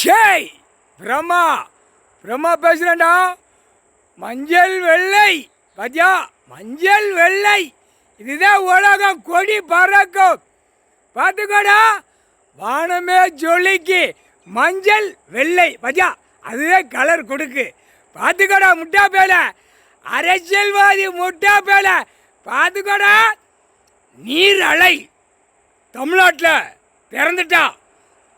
ஷேய் பிரம்மா பிரம்மா பேசுகிறேன்டா. மஞ்சள் வெள்ளை பாத்தியா, மஞ்சள் வெள்ளை இதுதான் உலகம் கொடி பறக்கும். பார்த்துக்கோடா, வானமே ஜொலிக்கு மஞ்சள் வெள்ளை பாத்தியா, அதுதான் கலர் கொடுக்கு. பார்த்துக்கோடா முட்டா பேல, அரசியல்வாதி முட்டா பேல, பார்த்துக்கோடா. நீர் அலை தமிழ்நாட்டில் பிறந்துட்டான்,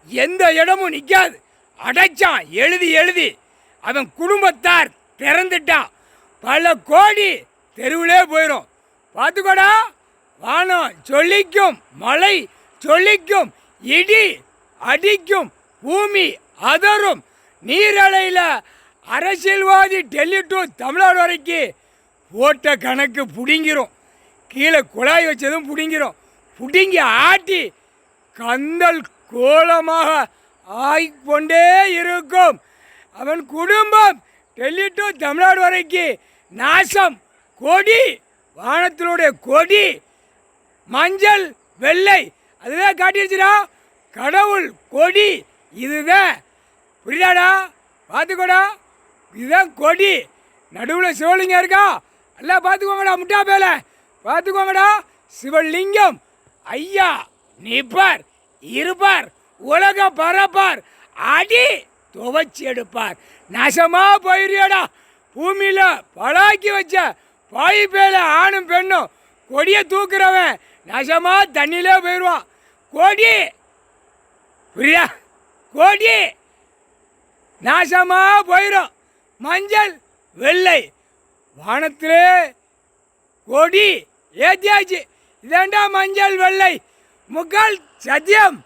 எந்த இடமும் நிற்காது, அடைச்சான் எழுதி எழுதி. அவன் குடும்பத்தார் பிறந்துட்டான், பல கோடி தெருவிலே போயிடும். பார்த்துக்கோடா, வானம் சொல்லிக்கும், மழை சொல்லிக்கும், இடி அடிக்கும், பூமி அதரும். நீரலையில் அரசியல்வாதி டெல்லி டு தமிழ்நாடு வரைக்கும் போட்ட கணக்கு பிடிங்கிரும். கீழே குழாய் வச்சதும் பிடிங்கிரும். பிடுங்கி ஆட்டி கந்தல் கோலமாக ஆகிக்கொண்டே இருக்கும். அவன் குடும்பம் டெல்லி டு தமிழ்நாடு வரைக்கும் நாசம். கொடி வானத்தினுடைய கொடி மஞ்சள் வெள்ளை, அதுதான் காட்டிடுச்சுடா கடவுள் கொடி. இதுதான் புரியாடா, பார்த்துக்கோடா, இதுதான் கொடி. நடுவில் சிவலிங்கம் இருக்கா, எல்லாம் பார்த்துக்கோங்கடா முட்டா பேல, பார்த்துக்கோங்கடா. சிவலிங்கம் ஐயா நிற்பார், இருப்பார், உலக பரப்பார், அடி துவச்சி எடுப்பார். நாசமா போயிரியாடா, பூமியில் பழாக்கி வச்ச பாய் பேல ஆணும் பெண்ணும் கொடியை தூக்குறவன் நாசமா தண்ணியிலே போயிடுவான். கொடி புரியா, கொடி நாசமா போயிடும். மஞ்சள் வெள்ளை வானத்திலே கொடி ஏத்தியாச்சு. இதேண்டா மஞ்சள் வெள்ளை முக்கால் சத்தியம்.